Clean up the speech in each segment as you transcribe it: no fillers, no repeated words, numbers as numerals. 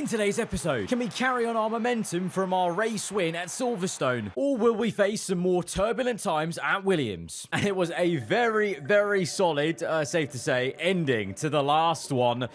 In today's episode, can we carry on our momentum from our race win at Silverstone, or will we face some more turbulent times at Williams? And it was a very, very solid, safe to say, ending to the last one.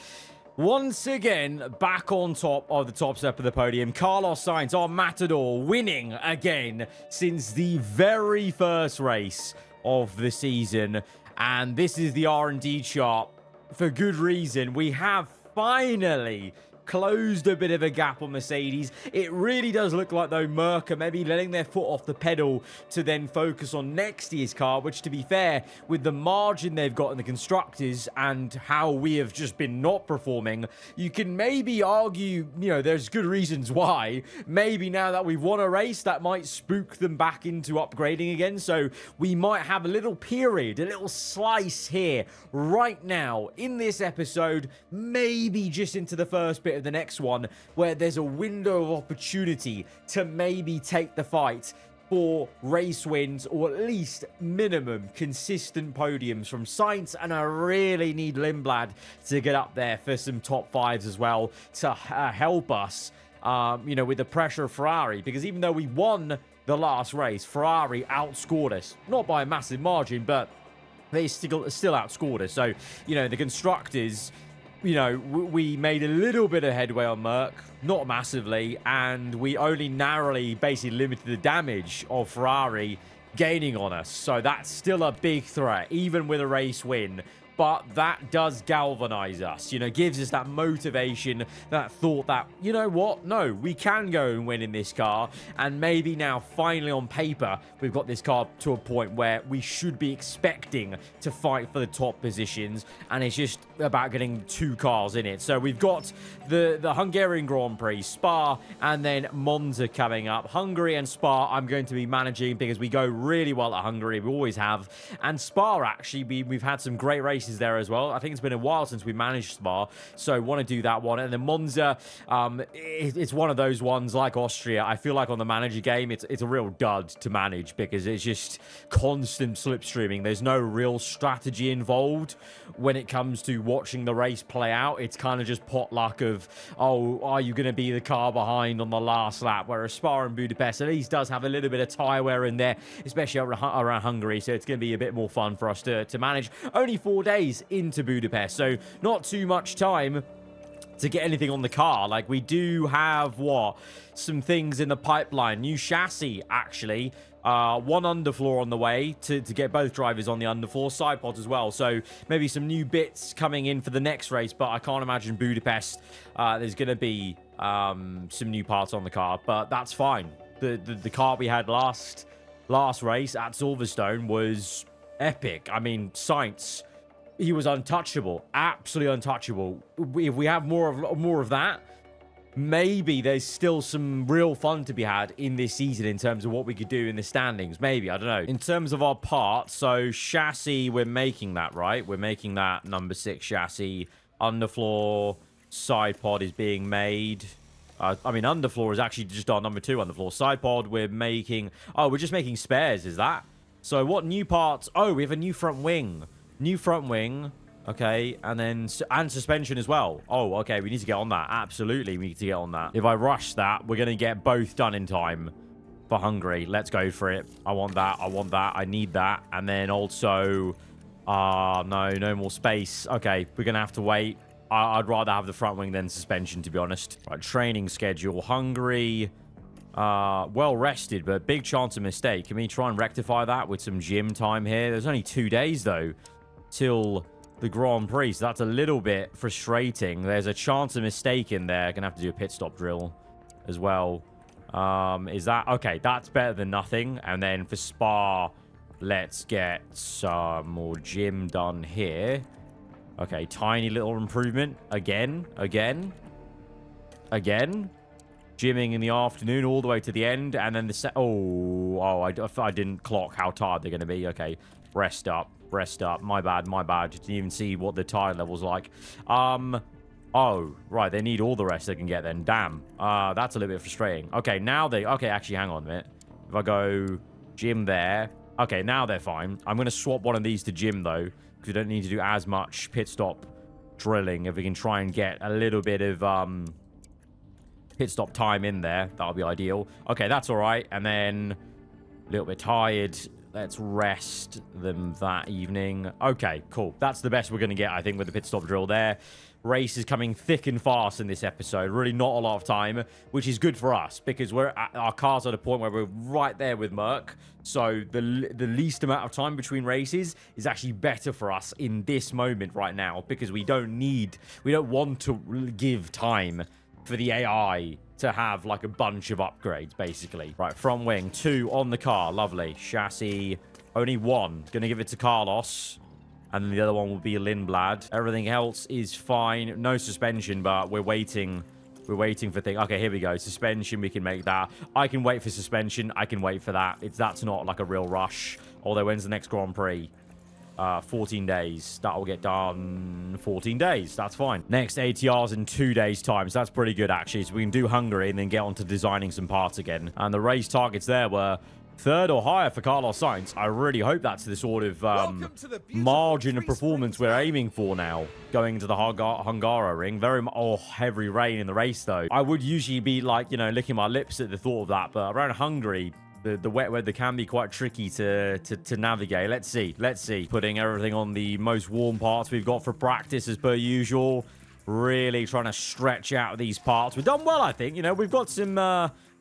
Once again, back on top of the top step of the podium, Carlos Sainz, our Matador, winning again since the very first race of the season. And this is the R&D chart for good reason. We have finally closed a bit of a gap on Mercedes. It really does look like, though, Merc are maybe letting their foot off the pedal to then focus on next year's car, which, to be fair, with the margin they've got in the constructors and how we have just been not performing, you can maybe argue, you know, there's good reasons why. Maybe now that we've won a race, that might spook them back into upgrading again. So we might have a little period, a little slice here right now in this episode, maybe just into the first bit of the next one, where there's a window of opportunity to maybe take the fight for race wins, or at least minimum consistent podiums from Sainz. And I really need Lindblad to get up there for some top fives as well to help us, you know, with the pressure of Ferrari, because even though we won the last race, Ferrari outscored us, not by a massive margin, but they still outscored us. So, you know, the constructors, you know, we made a little bit of headway on Merc, not massively, and we only narrowly basically limited the damage of Ferrari gaining on us. So that's still a big threat, even with a race win. But that does galvanize us, you know, gives us that motivation, that thought that, you know what, no, we can go and win in this car. And maybe now, finally, on paper, we've got this car to a point where we should be expecting to fight for the top positions. And it's just about getting two cars in it. So we've got the Hungarian Grand Prix, Spa, and then Monza coming up. Hungary and Spa I'm going to be managing because we go really well at Hungary. We always have. And Spa, actually, we've had some great races there as well. I think it's been a while since we managed Spa, so want to do that one. And then Monza, it's one of those ones like Austria. I feel like on the manager game, it's a real dud to manage because it's just constant slipstreaming. There's no real strategy involved when it comes to watching the race play out. It's kind of just potluck of, oh, are you going to be the car behind on the last lap? Whereas Spa and Budapest at least does have a little bit of tyre wear in there, especially around Hungary, so it's going to be a bit more fun for us to manage. Only 4 days into Budapest, so not too much time to get anything on the car. Like, we do have some things in the pipeline. New chassis, actually, one underfloor on the way to get both drivers on the underfloor, side pods as well, so maybe some new bits coming in for the next race. But I can't imagine Budapest there's going to be some new parts on the car, but that's fine. The car we had last race at Silverstone was epic. I mean, Sainz, he was untouchable, absolutely untouchable. If we have more of that, maybe there's still some real fun to be had in this season in terms of what we could do in the standings. Maybe, I don't know. In terms of our parts, so chassis, we're making that, right? We're making that number 6 chassis. Underfloor side pod is being made. I mean, underfloor is actually just our number 2 underfloor. Side pod, we're making... Oh, we're just making spares, is that? So what new parts? Oh, we have a new front wing. New front wing, okay, and suspension as well. Oh, okay, we need to get on that. Absolutely, we need to get on that. If I rush that, we're going to get both done in time for Hungary. Let's go for it. I want that. I want that. I need that. And then also, no more space. Okay, we're going to have to wait. I'd rather have the front wing than suspension, to be honest. Right, training schedule. Hungary, well rested, but big chance of mistake. Can we try and rectify that with some gym time here? There's only 2 days, though, till the Grand Prix, so that's a little bit frustrating. There's a chance of mistake in there. Gonna have to do a pit stop drill as well. Is that okay? That's better than nothing. And then for Spa, let's get some more gym done here. Okay, tiny little improvement again. Gymming in the afternoon all the way to the end, and then I didn't clock how tired they're going to be. Okay, rest up. My bad. Didn't even see what the tire level's like. Oh, right, they need all the rest they can get then. Damn. That's a little bit frustrating. Okay, actually, hang on a minute. If I go gym there. Okay, now they're fine. I'm going to swap one of these to gym, though, because we don't need to do as much pit stop drilling if we can try and get a little bit of pit stop time in there. That'll be ideal. Okay, that's all right. And then a little bit tired. Let's rest them that evening. Okay, cool. That's the best we're going to get, I think, with the pit stop drill there. Race is coming thick and fast in this episode. Really not a lot of time, which is good for us because our car's at a point where we're right there with Merc. So the least amount of time between races is actually better for us in this moment right now because we don't want to give time for the AI to have like a bunch of upgrades, basically. Right, front wing, 2 on the car. Lovely. Chassis, only 1. Gonna give it to Carlos. And then the other one will be Lindblad. Everything else is fine. No suspension, but we're waiting. We're waiting for things. Okay, here we go. Suspension, we can make that. I can wait for suspension. I can wait for that. That's not like a real rush. Although, when's the next Grand Prix? 14 days. That will get done 14 days. That's fine. Next ATR's in 2 days' time. So that's pretty good, actually. So we can do Hungary and then get on to designing some parts again. And the race targets there were 3rd or higher for Carlos Sainz. I really hope that's the sort of margin of performance we're aiming for now. Going into the Hungara ring. Heavy rain in the race, though. I would usually be like, you know, licking my lips at the thought of that. But around Hungary, the wet weather can be quite tricky to navigate. Let's see. Putting everything on the most warm parts we've got for practice as per usual. Really trying to stretch out these parts. We've done well, I think. You know, we've got some...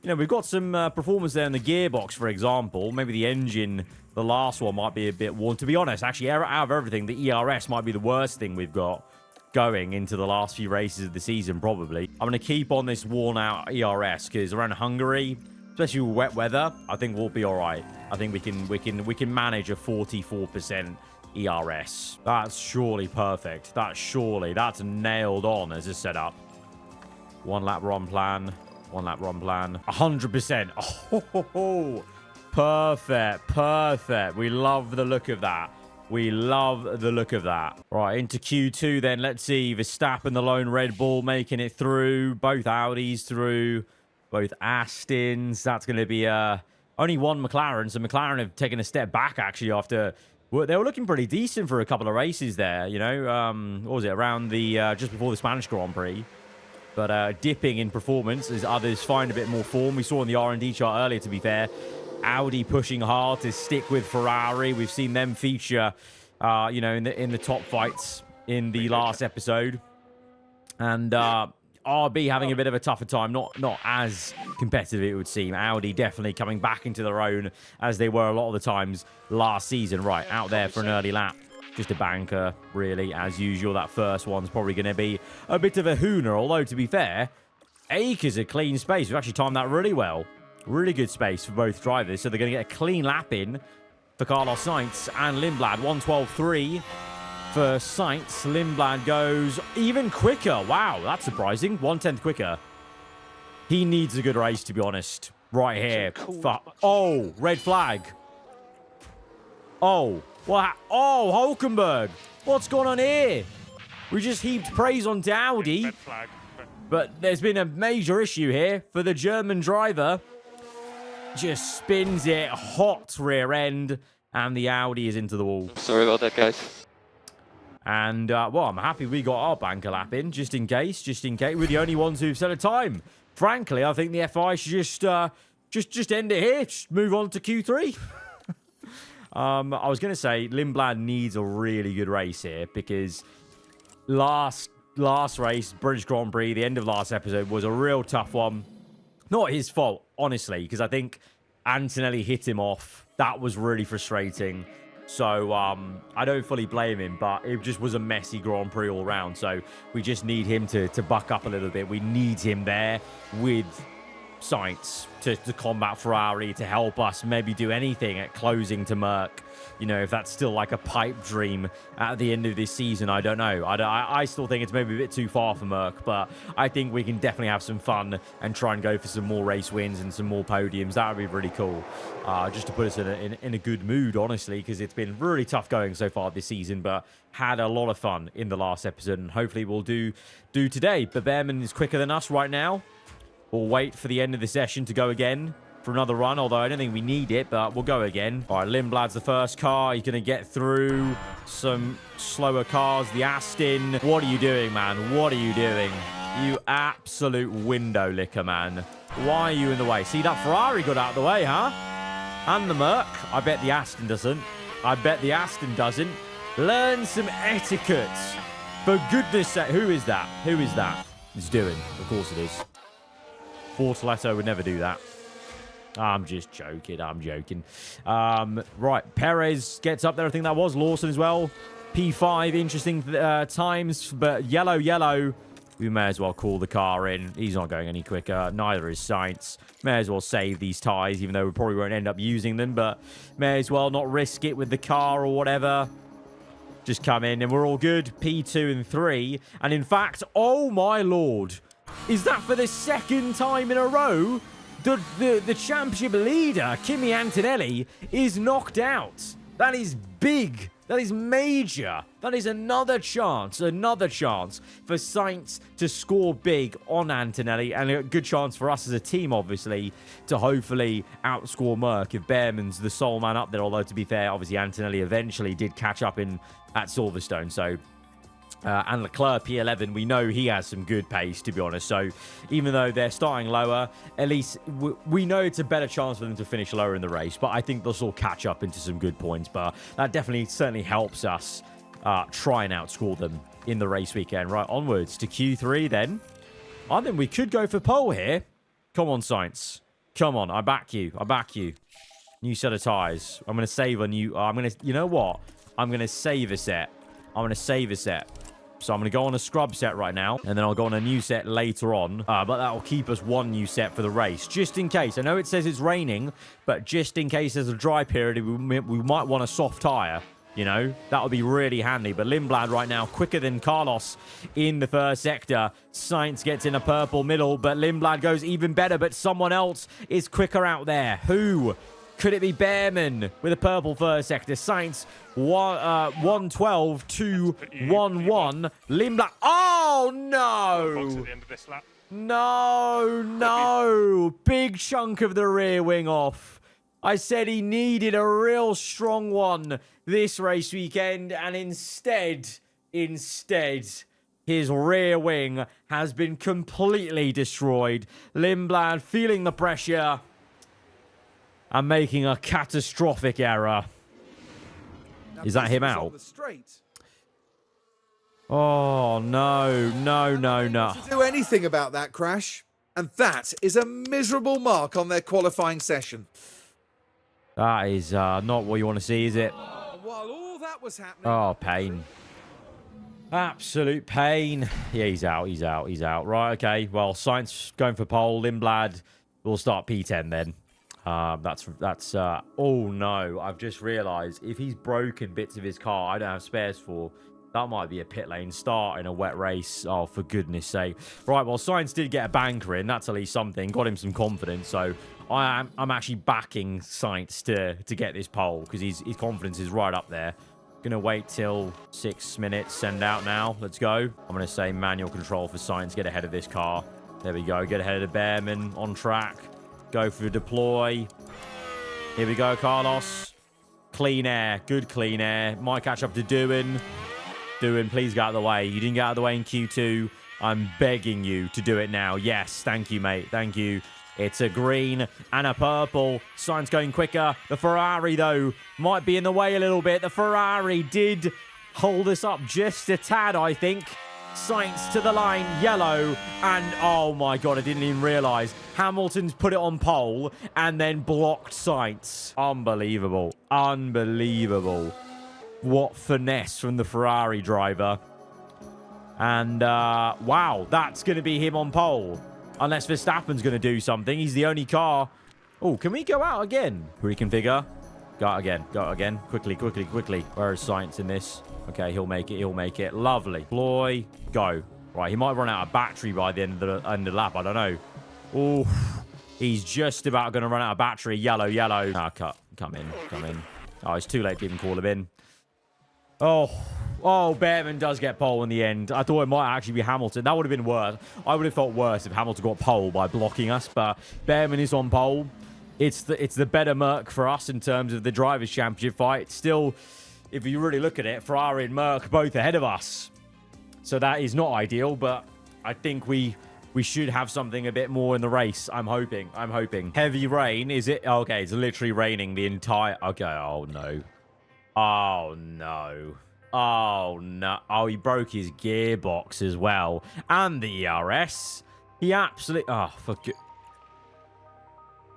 we've got some performance there in the gearbox, for example. Maybe the engine, the last one, might be a bit worn. To be honest, actually, out of everything, the ERS might be the worst thing we've got going into the last few races of the season, probably. I'm going to keep on this worn-out ERS, because around Hungary, especially with wet weather, I think we'll be all right. I think we can manage a 44% ERS. That's surely perfect. That's nailed on as a setup. 1 lap run plan. 1 lap run plan. 100%. Oh, perfect. We love the look of that. Right, into Q2 then. Let's see. Verstappen, the lone Red Bull, making it through. Both Audis through. Both Astons. That's going to be only 1 McLaren. So McLaren have taken a step back, actually, after... Well, they were looking pretty decent for a couple of races there, you know. What was it? Around the... just before the Spanish Grand Prix. But dipping in performance as others find a bit more form. We saw in the R&D chart earlier, to be fair, Audi pushing hard to stick with Ferrari. We've seen them feature, you know, in the top fights in the last episode. And RB having a bit of a tougher time. Not as competitive, it would seem. Audi definitely coming back into their own as they were a lot of the times last season. Right, out there for an early lap. Just a banker, really, as usual. That first one's probably going to be a bit of a hooner. Although, to be fair, acres of clean space. We've actually timed that really well. Really good space for both drivers. So they're going to get a clean lap in for Carlos Sainz and Lindblad. 1:12.3 for Sainz. Lindblad goes even quicker. Wow, that's surprising. 1/10 quicker. He needs a good race, to be honest. Right here. Oh, red flag. Oh. What? Oh, Hulkenberg. What's going on here? We just heaped praise on Audi. But there's been a major issue here for the German driver. Just spins it hot rear end. And the Audi is into the wall. Sorry about that, guys. And, well, I'm happy we got our banker lap in. Just in case. We're the only ones who've set a time. Frankly, I think the FI should just end it here. Just move on to Q3. I was going to say, Lindblad needs a really good race here because last race, British Grand Prix, the end of last episode, was a real tough one. Not his fault, honestly, because I think Antonelli hit him off. That was really frustrating. So, I don't fully blame him, but it just was a messy Grand Prix all round. So, we just need him to buck up a little bit. We need him there with Sainz to combat Ferrari, to help us maybe do anything at closing to Merc. You know, if that's still like a pipe dream at the end of this season, I don't know. I still think it's maybe a bit too far for Merc, but I think we can definitely have some fun and try and go for some more race wins and some more podiums. That would be really cool. Just to put us in a good mood, honestly, because it's been really tough going so far this season, but had a lot of fun in the last episode, and hopefully we'll do today. But Behrman is quicker than us right now. We'll wait for the end of the session to go again for another run, although I don't think we need it, but we'll go again. All right, Lindblad's the first car. He's going to get through some slower cars. The Aston. What are you doing, man? What are you doing? You absolute window licker, man. Why are you in the way? See, that Ferrari got out of the way, huh? And the Merc. I bet the Aston doesn't. I bet the Aston doesn't. Learn some etiquette. For goodness sake. Who is that? Who is that? It's doing. Of course it is. Bortoletto would never do that. I'm just joking. I'm joking. Right. Perez gets up there. I think that was Lawson as well. P5. Interesting times. But yellow. We may as well call the car in. He's not going any quicker. Neither is Sainz. May as well save these tyres, even though we probably won't end up using them. But may as well not risk it with the car or whatever. Just come in and we're all good. P2 and 3. And in fact, oh my lord. Is that for the second time in a row? The championship leader, Kimi Antonelli, is knocked out. That is big. That is major. That is another chance for Sainz to score big on Antonelli, and a good chance for us as a team, obviously, to hopefully outscore Merc if Behrman's the sole man up there. Although, to be fair, obviously Antonelli eventually did catch up at Silverstone, so... and Leclerc P11, we know he has some good pace, to be honest. So even though they're starting lower, at least we know it's a better chance for them to finish lower in the race. But I think they'll still catch up into some good points. But that certainly helps us try and outscore them in the race weekend. Right, onwards to Q3 then. I think we could go for pole here. Come on, Sainz. Come on, I back you. New set of tyres. I'm going to save a new... you know what? I'm going to save a set. So I'm going to go on a scrub set right now, and then I'll go on a new set later on. But that'll keep us one new set for the race, just in case. I know it says it's raining, but just in case there's a dry period, we might want a soft tyre. You know, that would be really handy. But Lindblad right now, quicker than Carlos in the first sector. Sainz gets in a purple middle, but Lindblad goes even better. But someone else is quicker out there. Who? Could it be Behrman with a purple first sector? Sainz, 112 to 11. Lindblad. Oh, no. No. Big chunk of the rear wing off. I said he needed a real strong one this race weekend, and instead, his rear wing has been completely destroyed. Lindblad feeling the pressure and making a catastrophic error. Is that him out? Oh, no. Do anything about that crash, and that is a miserable mark on their qualifying session. That is not what you want to see, is it? While all that was happening... Oh, pain. Absolute pain. Yeah, he's out. Right, okay. Well, Sainz going for pole. Lindblad will start P10 then. That's oh no, I've just realized if he's broken bits of his car I don't have spares for, that might be a pit lane start in a wet race. Oh, for goodness sake. Right, well, Sainz did get a banker in. That's at least something. Got him some confidence. So I'm actually backing Sainz to get this pole because his confidence is right up there. Gonna wait till 6 minutes. Send out now. Let's go. I'm gonna say manual control for Sainz. Get ahead of this car. There we go. Get ahead of the Behrman on track. Go for deploy. Here we go, Carlos. Clean air. Good clean air. Might catch up to Doohan. Doohan, please get out of the way. You didn't get out of the way in Q2. I'm begging you to do it now. Yes, thank you, mate. Thank you. It's a green and a purple. Sainz going quicker. The Ferrari, though, might be in the way a little bit. The Ferrari did hold us up just a tad, I think. Sainz to the line, yellow, and oh my god, I didn't even realise Hamilton's put it on pole and then blocked Sainz. Unbelievable. What finesse from the Ferrari driver. And wow, that's going to be him on pole. Unless Verstappen's going to do something. He's the only car. Oh, can we go out again? Reconfigure. Go out again. Quickly. Where is Sainz in this? Okay, he'll make it. Lovely. Ploy, go. Right, he might run out of battery by the end of the lap. I don't know. Oh, he's just about going to run out of battery. Yellow. Ah, come in. Oh, it's too late to even call him in. Oh, Behrman does get pole in the end. I thought it might actually be Hamilton. That would have been worse. I would have felt worse if Hamilton got pole by blocking us, but Behrman is on pole. It's the better Merc for us in terms of the Drivers' Championship fight. Still, if you really look at it, Ferrari and Merc both ahead of us. So that is not ideal, but I think we should have something a bit more in the race. I'm hoping. Heavy rain, is it? Okay, it's literally raining the entire... Okay, oh, no. Oh, no. Oh, no. Oh, he broke his gearbox as well. And the ERS. He absolutely... Oh, fuck it.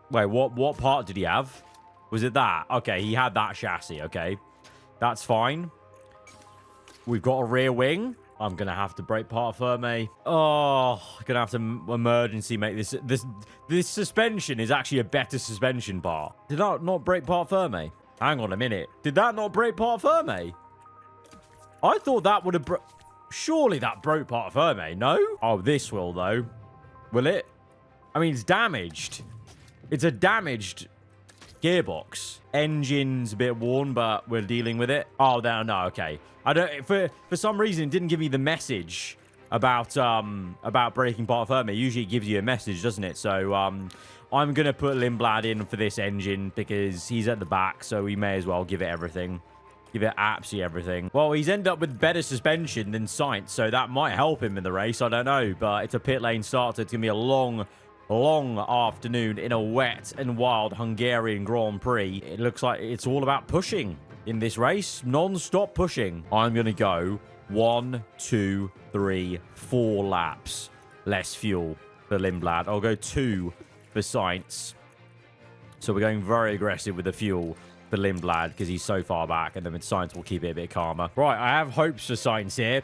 Wait, what part did he have? Was it that? Okay, he had that chassis. Okay, that's fine. We've got a rear wing. I'm going to have to brake part firme. Oh, I'm going to have to emergency make this. This suspension is actually a better suspension part. Did that not brake part firme? Hang on a minute. Did that not brake part firme? I thought that would have... Surely that broke part firme, no? Oh, this will, though. Will it? I mean, it's damaged. It's a damaged gearbox. Engine's a bit worn, but we're dealing with it. Oh, no, okay. I don't... For some reason, it didn't give me the message about breaking part firme. Usually it gives you a message, doesn't it? So, I'm going to put Lindblad in for this engine because he's at the back, so we may as well give it everything. Give it absolutely everything. Well, he's ended up with better suspension than Sainz, so that might help him in the race. I don't know, but it's a pit lane start, so it's going to be a long afternoon in a wet and wild Hungarian Grand Prix. It looks like it's all about pushing in this race. Non-stop pushing. I'm going to go 1, 2, 3, 4 laps. Less fuel for Lindblad. I'll go 2 for Sainz. So we're going very aggressive with the fuel for Lindblad because he's so far back. And then with Sainz, we'll keep it a bit calmer. Right, I have hopes for Sainz here.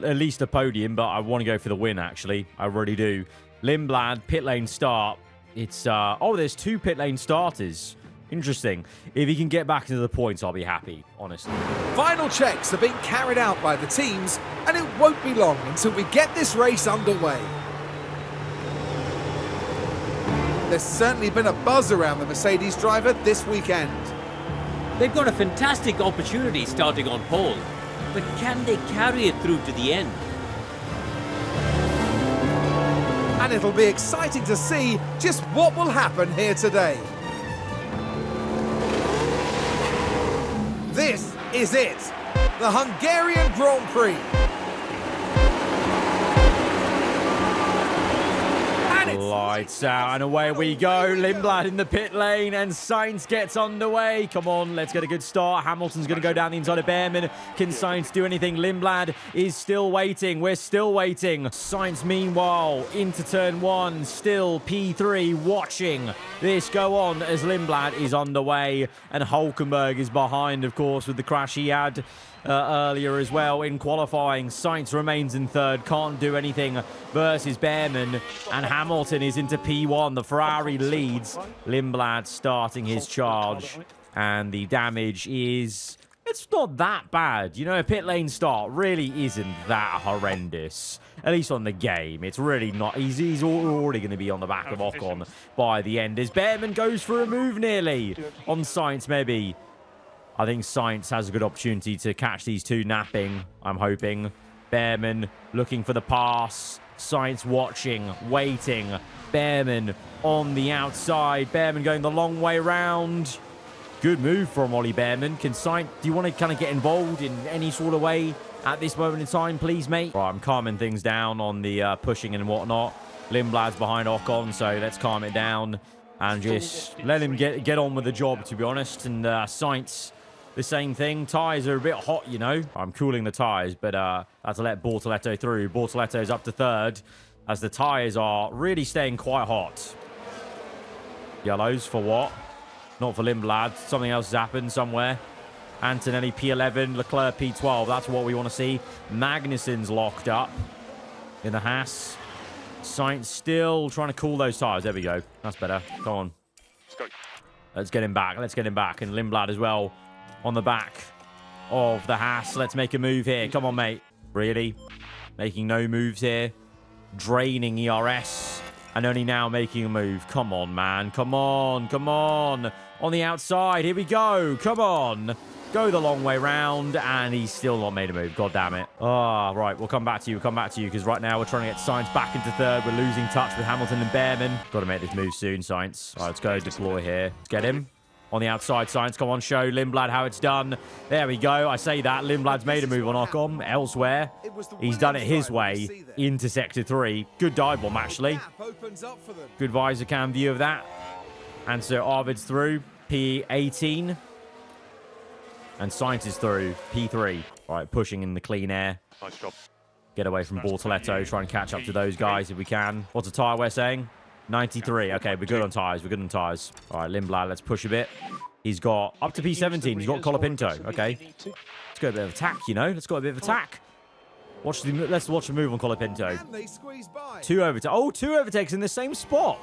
At least a podium, but I want to go for the win, actually. I really do. Lindblad, pit lane start. It's, oh, there's 2 pit lane starters. Interesting. If he can get back into the points, I'll be happy, honestly. Final checks are being carried out by the teams, and it won't be long until we get this race underway. There's certainly been a buzz around the Mercedes driver this weekend. They've got a fantastic opportunity starting on pole, but can they carry it through to the end? And it'll be exciting to see just what will happen here today. This is it, the Hungarian Grand Prix. Lights out and away we go. Lindblad in the pit lane and Sainz gets underway. Come on, let's get a good start. Hamilton's going to go down the inside of Behrman. Can Sainz do anything? Lindblad is still waiting. We're still waiting. Sainz, meanwhile, into turn 1. Still P3 watching this go on as Lindblad is underway. And Hulkenberg is behind, of course, with the crash he had earlier as well in qualifying. Sainz remains in third, can't do anything versus Behrman, and Hamilton is into P1. The Ferrari leads. Lindblad starting his charge, and the damage is... It's not that bad. You know, a pit lane start really isn't that horrendous. At least on the game. It's really not. He's already going to be on the back of Ocon by the end as Behrman goes for a move nearly on Sainz, maybe. I think Sainz has a good opportunity to catch these two napping, I'm hoping. Behrman looking for the pass. Sainz watching, waiting. Behrman on the outside. Behrman going the long way round. Good move from Ollie Behrman. Can Sainz, do you want to kind of get involved in any sort of way at this moment in time, please, mate? Right, I'm calming things down on the pushing and whatnot. Lindblad's behind Ocon, so let's calm it down and just let him get on with the job, to be honest. And Sainz... the same thing. Tyres are a bit hot, you know. I'm cooling the tyres, but I had to let Bortoleto through. Bortoletto's up to third as the tyres are really staying quite hot. Yellows for what? Not for Lindblad. Something else has happened somewhere. Antonelli P11, Leclerc P12. That's what we want to see. Magnussen's locked up in the Haas. Sainz still trying to cool those tyres. There we go. That's better. Come on. Let's get him back. Let's get him back. And Lindblad as well. On the back of the Haas. Let's make a move here. Come on, mate. Really? Making no moves here. Draining ERS. And only now making a move. Come on, man. Come on. Come on. On the outside. Here we go. Come on. Go the long way round. And he's still not made a move. God damn it. Ah, right. We'll come back to you. We'll come back to you. Because right now we're trying to get Sainz back into third. We're losing touch with Hamilton and Behrman. Got to make this move soon, Sainz. All right, let's go deploy here. Let's get him. On the outside, Science, come on, show Lindblad how it's done. There we go. I say that. Lindblad's made a move on Ocon. Elsewhere, he's done it his way into Sector 3. Good dive bomb, actually. Good visor cam view of that. And so Arvid's through, P18. And Science is through, P3. All right, pushing in the clean air. Nice job. Get away from Bortoletto. Try and catch up to those guys if we can. What's the tyre we're saying? 93. Okay, we're good on tyres. We're good on tyres. All right, Lindblad, let's push a bit. He's got up to P17. He's got Colapinto. Okay. Let's go a bit of attack, you know. Let's go a bit of attack. Let's watch the move on Colapinto. Two overtakes in the same spot.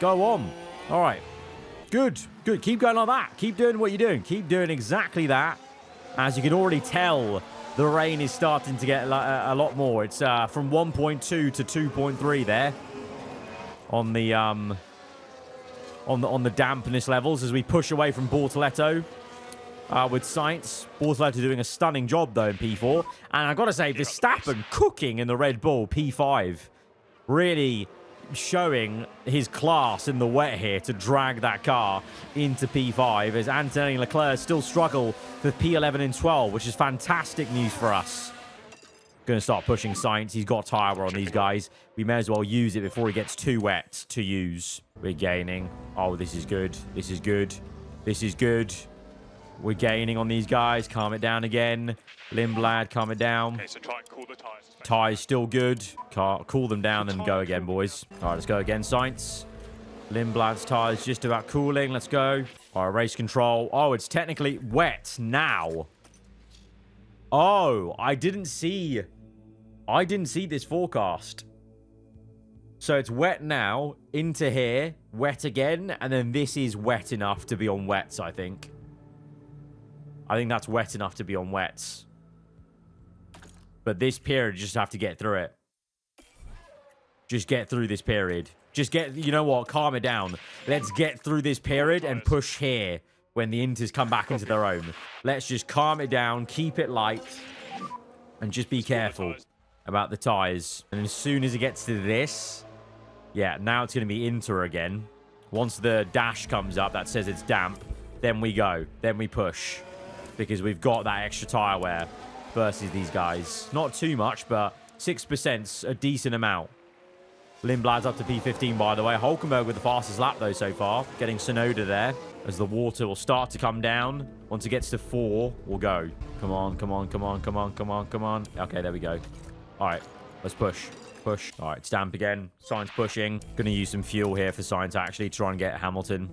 Go on. All right. Good. Good. Keep going like that. Keep doing what you're doing. Keep doing exactly that. As you can already tell, the rain is starting to get a lot more. It's from 1.2 to 2.3 there on the dampness levels as we push away from Bortoletto with Sainz. Bortoletto doing a stunning job though in P4, and I gotta say, Verstappen cooking in the Red Bull P5, really showing his class in the wet here to drag that car into P5 as Anthony Leclerc still struggle with P11 and 12, which is fantastic news for us. Going to start pushing Sainz. He's got tyre wear on these guys. We may as well use it before he gets too wet to use. We're gaining. Oh, this is good. This is good. This is good. We're gaining on these guys. Calm it down again. Lindblad, calm it down. Okay, so try and cool the tyres. Tyres still good. Cool them down and go again, boys. All right, let's go again, Sainz. Lindblad's tyres just about cooling. Let's go. All right, race control. Oh, it's technically wet now. Oh, I didn't see this forecast. So it's wet now, into here, wet again, and then this is wet enough to be on wets, I think. I think that's wet enough to be on wets. But this period, you just have to get through it. Just get through this period. Just get, you know what, calm it down. Let's get through this period and push here when the Inters come back into their own. Let's just calm it down, keep it light, and just be careful about the tyres. And as soon as it gets to this, yeah, now it's going to be Inter again. Once the dash comes up that says it's damp, then we go. Then we push. Because we've got that extra tyre wear versus these guys. Not too much, but 6%'s a decent amount. Lindblad's up to P15, by the way. Hulkenberg with the fastest lap, though, so far. Getting Sonoda there as the water will start to come down. Once it gets to 4, we'll go. Come on, come on, come on, come on, come on, come on. Okay, there we go. All right, let's push. Push. All right, Stamp again. Sainz pushing. Going to use some fuel here for Sainz, actually, to try and get Hamilton.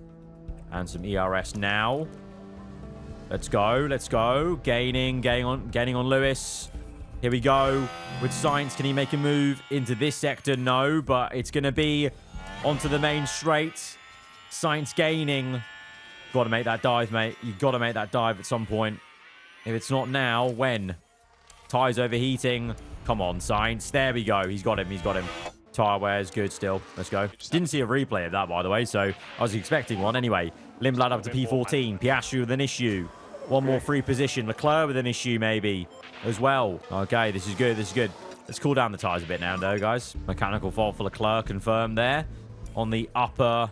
And some ERS now. Let's go. Let's go. Gaining on Lewis. Here we go with Sainz. Can he make a move into this sector? No, but it's going to be onto the main straight. Sainz gaining. Got to make that dive, mate. You've got to make that dive at some point. If it's not now, when? Tyres overheating. Come on, Sainz. There we go. He's got him. He's got him. Tyre wear's good still. Let's go. Didn't see a replay of that, by the way, so I was expecting one. Anyway, Lindblad up to P14. Piastri with an issue. One more free position. Leclerc with an issue, maybe, as well. Okay, this is good. This is good. Let's cool down the tyres a bit now, though, guys. Mechanical fault for Leclerc confirmed there on the upper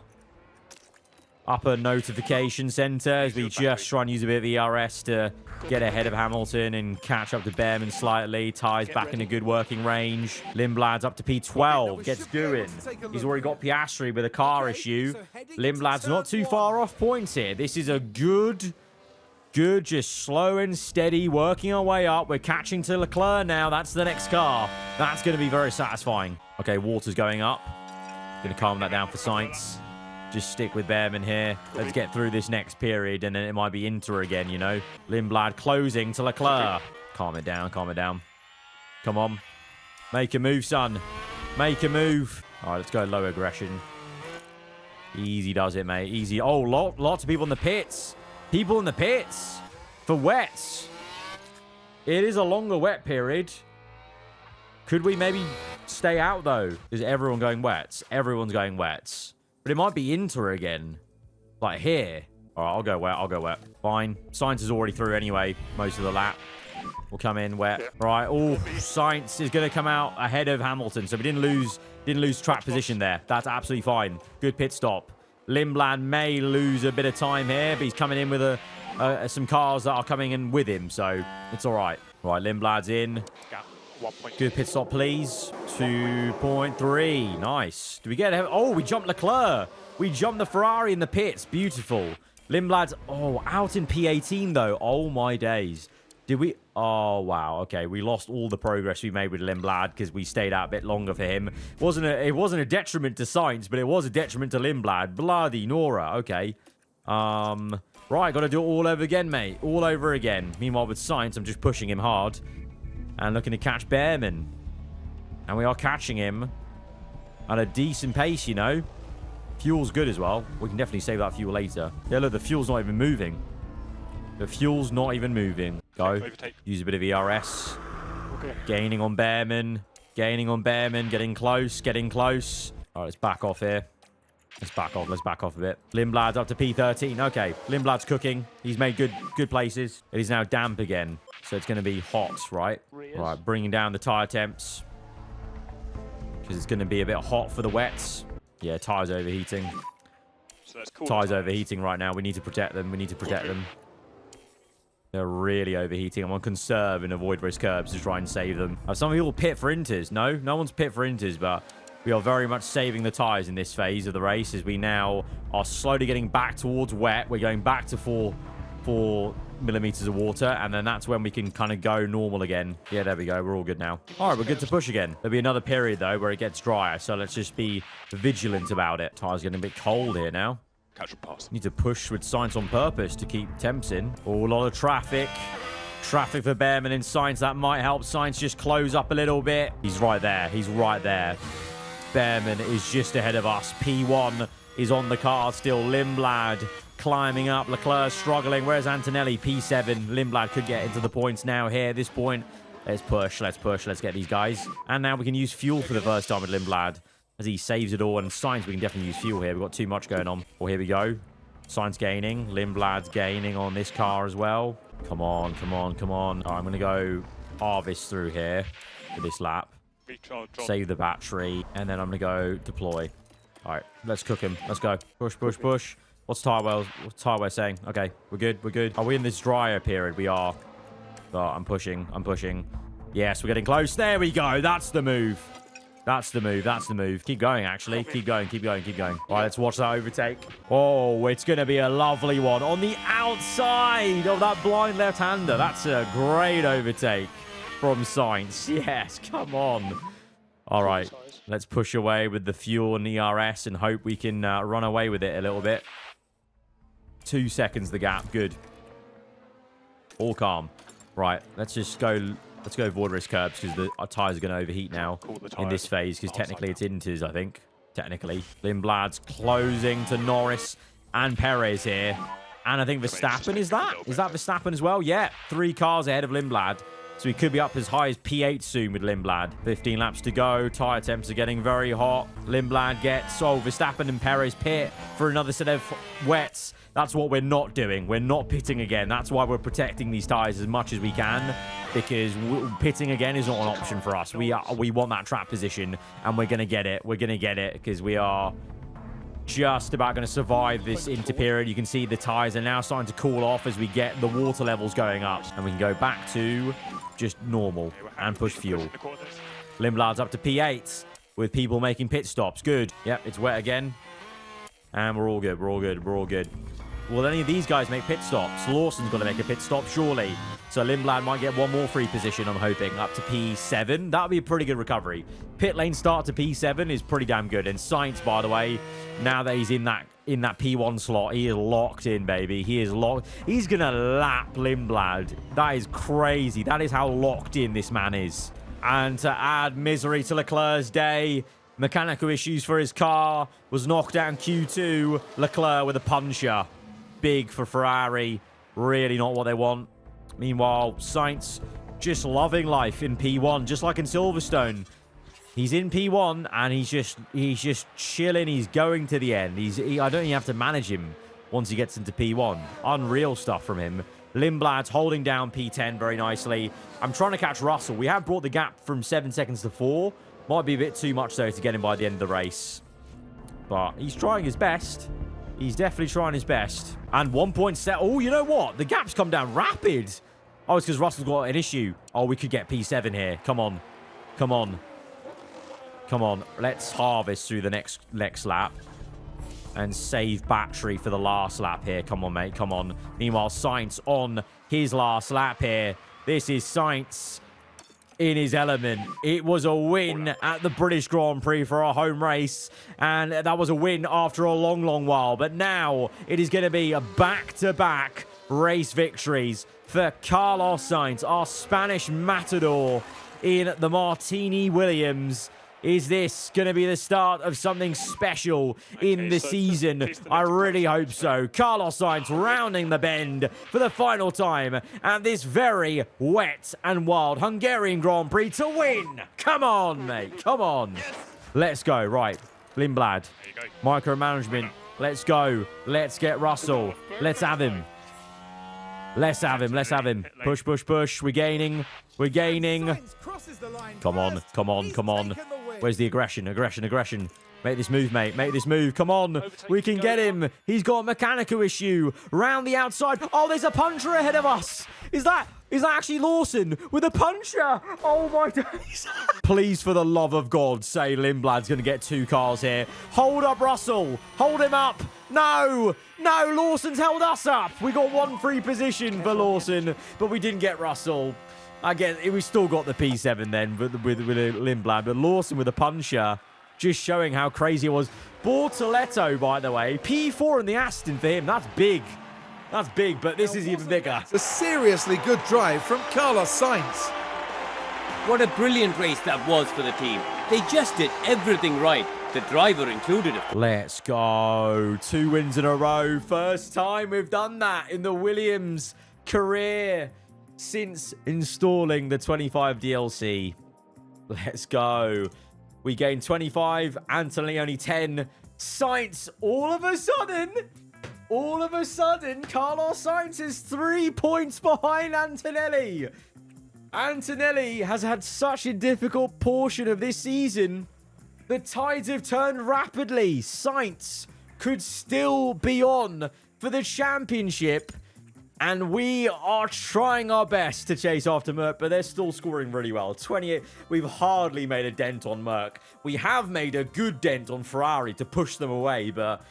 notification center as we just try and use a bit of ERS to get ahead of Hamilton and catch up to Behrman slightly. Tyres back in a good working range. Lindblad's up to P12. Gets doing. He's already got Piastri with a car issue. Lindblad's not too far off points here. This is a good, just slow and steady, working our way up. We're catching to Leclerc now. That's the next car. That's going to be very satisfying. Okay, water's going up. Going to calm that down for Sainz. Just stick with Behrman here. Let's get through this next period, and then it might be Inter again, you know. Lindblad closing to Leclerc. Calm it down, calm it down. Come on. Make a move, son. Make a move. All right, let's go low aggression. Easy does it, mate. Easy. Oh, lots of people in the pits. People in the pits for wets. It is a longer wet period. Could we maybe stay out, though? Is everyone going wets? Everyone's going wets. But it might be Inter again. Like here. All right, I'll go wet. I'll go wet. Fine. Sainz is already through anyway. Most of the lap. We'll come in wet. All right. Oh, Sainz is going to come out ahead of Hamilton. So we didn't lose track position there. That's absolutely fine. Good pit stop. Lindblad may lose a bit of time here, but he's coming in with some cars that are coming in with him, so it's all right. Right, Lindblad's in. Good pit stop, please. 2.3. Nice. Do we get it? Oh, we jumped Leclerc. We jumped the Ferrari in the pits. Beautiful. Lindblad's, out in P18, though. Oh, my days. Did we? Oh, wow. Okay, we lost all the progress we made with Lindblad because we stayed out a bit longer for him. It wasn't a detriment to Sainz, but it was a detriment to Lindblad. Bloody Nora. Okay. Right, got to do it all over again, mate. All over again. Meanwhile, with Sainz, I'm just pushing him hard and looking to catch Behrman. And we are catching him at a decent pace, you know. Fuel's good as well. We can definitely save that fuel later. Yeah, look, the fuel's not even moving. The fuel's not even moving. Go. Use a bit of ERS. Okay. Gaining on Behrman. Gaining on Behrman. Getting close. Getting close. All right, let's back off here. Let's back off. Let's back off a bit. Lindblad's up to P13. Okay. Lindblad's cooking. He's made good places. It is now damp again. So it's going to be hot, right? Right, bringing down the tire temps. Because it's going to be a bit hot for the wets. Yeah, tires overheating. So that's cool. Tires overheating right now. We need to protect them. We need to protect them. They're really overheating. I'm on conserve and avoid risk curbs to try and save them. Some people pit for inters. No one's pit for inters, but we are very much saving the tires in this phase of the race as we now are slowly getting back towards wet. We're going back to 4 millimeters of water, and then that's when we can kind of go normal again. Yeah, there we go. We're all good now. All right, we're good to push again. There'll be another period, though, where it gets drier, so let's just be vigilant about it. Tires getting a bit cold here now. Catch and pass. Need to push with Sainz on purpose to keep temps in. Oh, a lot of traffic. Traffic for Behrman and Sainz. That might help Sainz just close up a little bit. He's right there. He's right there. Behrman is just ahead of us. P1 is on the car still. Lindblad climbing up. Leclerc struggling. Where's Antonelli? P7. Lindblad could get into the points now here at this point. Let's push. Let's push. Let's get these guys. And now we can use fuel for the first time with Lindblad. As he saves it all, and Sainz, we can definitely use fuel here. We've got too much going on. Well, here we go. Sainz gaining. Lindblad's gaining on this car as well. Come on, come on, come on. All right, I'm going to go Harvest through here for this lap. Save the battery, and then I'm going to go deploy. All right, let's cook him. Let's go. Push, push, push. What's Tyrewell saying? Okay, we're good, we're good. Are we in this drier period? We are. Oh, I'm pushing, I'm pushing. Yes, we're getting close. There we go. That's the move. That's the move. That's the move. Keep going, actually. Keep going, keep going, keep going. All right, let's watch that overtake. Oh, it's going to be a lovely one on the outside of that blind left-hander. That's a great overtake from Sainz. Yes, come on. All right, let's push away with the fuel and ERS and hope we can run away with it a little bit. 2 seconds the gap. Good. All calm. Right, let's just go... Let's go avoid risk curbs because the tyres are going to overheat now in this phase because technically it's inters, I think. Technically. Lindblad's closing to Norris and Perez here. And I think Verstappen, is that? Is that Verstappen as well? Yeah, 3 cars ahead of Lindblad. So he could be up as high as P8 soon with Lindblad. 15 laps to go. Tyre temps are getting very hot. Lindblad gets... Verstappen and Perez pit for another set of wets. That's what we're not doing. We're not pitting again. That's why we're protecting these tyres as much as we can. Because pitting again is not an option for us. We want that trap position. And we're going to get it. We're going to get it. Because we are just about going to survive this inter period. You can see the tyres are now starting to cool off as we get the water levels going up. And we can go back to just normal and push fuel. Lindblad's up to P8 with people making pit stops. Good. Yep, it's wet again. And we're all good. We're all good. We're all good. Will any of these guys make pit stops? Lawson's got to make a pit stop, surely. So Lindblad might get one more free position, I'm hoping, up to P7. That would be a pretty good recovery. Pit lane start to P7 is pretty damn good. And Sainz, by the way, now that he's in that P1 slot, he is locked in, baby. He is locked. He's going to lap Lindblad. That is crazy. That is how locked in this man is. And to add misery to Leclerc's day... Mechanical issues for his car. Was knocked down Q2. Leclerc with a puncher. Big for Ferrari. Really not what they want. Meanwhile, Sainz just loving life in P1. Just like in Silverstone. He's in P1 and he's just chilling. He's going to the end. I don't even have to manage him once he gets into P1. Unreal stuff from him. Lindblad's holding down P10 very nicely. I'm trying to catch Russell. We have brought the gap from 7 seconds to 4. Might be a bit too much, though, to get him by the end of the race. But he's trying his best. He's definitely trying his best. And 1 point set. Oh, you know what? The gap's come down rapid. Oh, it's because Russell's got an issue. Oh, we could get P7 here. Come on. Come on. Come on. Let's harvest through the next lap. And save battery for the last lap here. Come on, mate. Come on. Meanwhile, Sainz on his last lap here. This is Sainz in his element. It was a win at the British Grand Prix for our home race. And that was a win after a long, long while. But now it is going to be a back-to-back race victories for Carlos Sainz, our Spanish matador in the Martini Williams. Is this going to be the start of something special in the season? I really hope so. Carlos Sainz rounding the bend for the final time at this very wet and wild Hungarian Grand Prix to win. Come on, mate. Come on. Let's go. Right. Lindblad. Micromanagement. Let's go. Let's get Russell. Let's have him. Let's have him. Let's have him. Push, push, push. We're gaining. We're gaining. Come on. Come on. Come on. Where's the aggression? Aggression, aggression. Make this move, mate. Make this move. Come on. We can get him. He's got a mechanical issue. Round the outside. Oh, there's a puncher ahead of us. Is that actually Lawson with a puncher? Oh, my days. Please, for the love of God, say Lindblad's going to get 2 cars here. Hold up, Russell. Hold him up. No. No, Lawson's held us up. We got 1 free position for Lawson, but we didn't get Russell. Again, we still got the P7 then with Lindblad, but Lawson with a puncher, just showing how crazy it was. Bortoletto, by the way, P4 in the Aston for him. That's big. That's big, but this is even bigger. A seriously good drive from Carlos Sainz. What a brilliant race that was for the team. They just did everything right, the driver included. Let's go. 2 wins in a row. First time we've done that in the Williams career since installing the 25 DLC. Let's go. We gained 25. Antonelli only 10. Sainz, all of a sudden, Carlos Sainz is 3 points behind Antonelli. Antonelli has had such a difficult portion of this season. The tides have turned rapidly. Sainz could still be on for the championship. And we are trying our best to chase after Merc, but they're still scoring really well. 28. We've hardly made a dent on Merc. We have made a good dent on Ferrari to push them away, but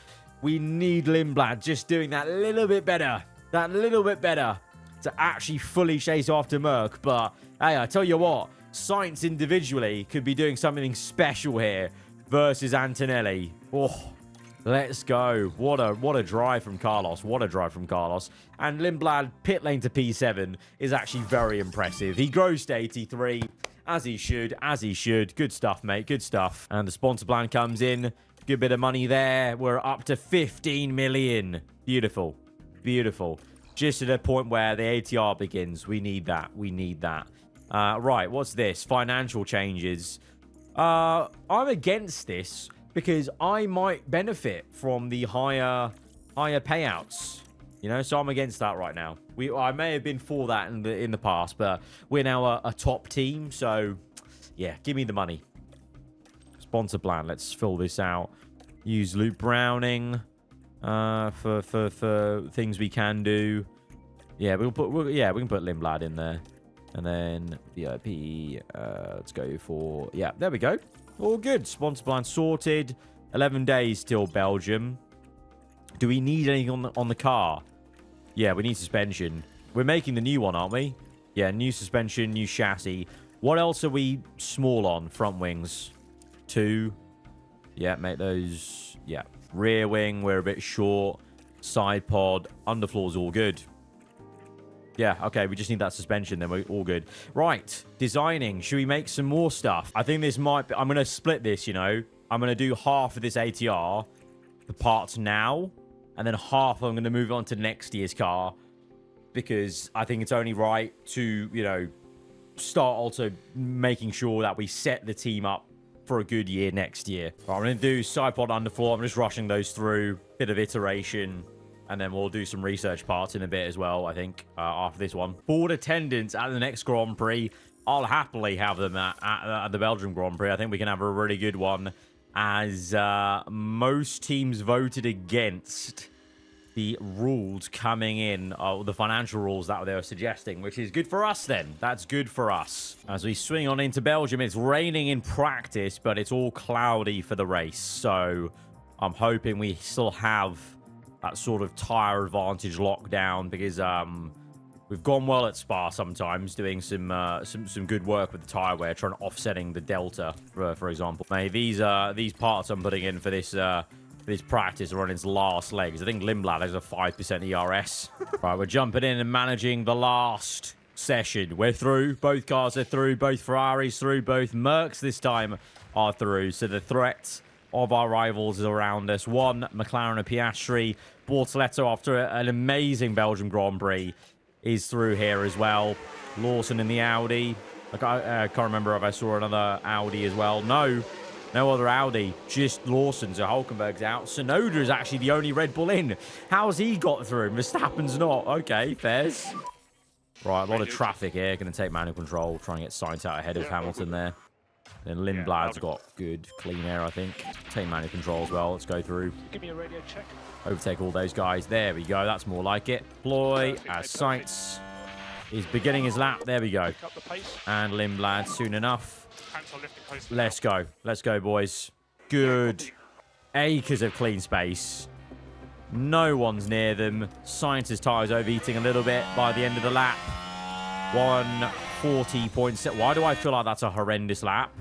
we need Lindblad just doing that little bit better. That little bit better to actually fully chase after Merc. But, hey, I tell you what, Sainz individually could be doing something special here versus Antonelli. Oh. Let's go. What a drive from Carlos. What a drive from Carlos. And Lindblad, pit lane to P7, is actually very impressive. He grows to 83, as he should, as he should. Good stuff, mate. Good stuff. And the sponsor plan comes in. Good bit of money there. We're up to 15 million. Beautiful. Beautiful. Just at a point where the ATR begins. We need that. We need that. Right, what's this? Financial changes. I'm against this, because I might benefit from the higher payouts, you know. So I'm against that right now. I may have been for that in the past, but we're now a top team. So yeah, give me the money. Sponsor plan. Let's fill this out. Use Luke Browning for things we can do. Yeah, we can put Lindblad in there, and then VIP. Let's go for there we go. All good. Sponsor plan sorted. 11 days till Belgium. Do we need anything on the car? Yeah, we need suspension. We're making the new one, aren't we? Yeah, new suspension, new chassis. What else are we small on? Front wings. 2. Yeah, make those. Yeah. Rear wing, we're a bit short. Side pod. Underfloor's all good. Yeah, okay, we just need that suspension, then we're all good. Right, designing. Should we make some more stuff? I think this might be... I'm going to split this, you know. I'm going to do half of this ATR, the parts now, and then half I'm going to move on to next year's car, because I think it's only right to, you know, start also making sure that we set the team up for a good year next year. Right, I'm going to do side pod, underfloor. I'm just rushing those through. Bit of iteration. And then we'll do some research parts in a bit as well, I think, after this one. Board attendance at the next Grand Prix. I'll happily have them at the Belgium Grand Prix. I think we can have a really good one. as most teams voted against the rules coming in, the financial rules that they were suggesting, which is good for us then. That's good for us. As we swing on into Belgium, it's raining in practice, but it's all cloudy for the race. So I'm hoping we still have that sort of tyre advantage lockdown, because we've gone well at Spa sometimes, doing some good work with the tyre wear, trying to offsetting the delta, for example. Now, these parts I'm putting in for this practice are on its last legs. I think Lindblad has a 5% ERS. Right, we're jumping in and managing the last session. We're through. Both cars are through. Both Ferraris through. Both Mercs this time are through. So the threat of our rivals is around us. One, McLaren and Piastri. Bortoleto, after an amazing Belgium Grand Prix, is through here as well. Lawson in the Audi. I can't remember if I saw another Audi as well. No other Audi, just Lawson. So Hulkenberg's out. Tsunoda is actually the only Red Bull in. How's he got through? Verstappen's not. Okay, fairs. Right, a lot of traffic here. Going to take manual control. Try and get Sainz out ahead of Hamilton there. Then Lindblad's got good clean air, I think. Take manual control as well. Let's go through. Give me a radio check. Overtake all those guys. There we go. That's more like it. Ploy as Sainz is beginning his lap. There we go. Pick up the pace. And Lindblad soon enough. Hands on lifting close. Let's go. Let's go, boys. Good. Acres of clean space. No one's near them. Sainz's tyres overheating a little bit by the end of the lap. 140.6. Why do I feel like that's a horrendous lap?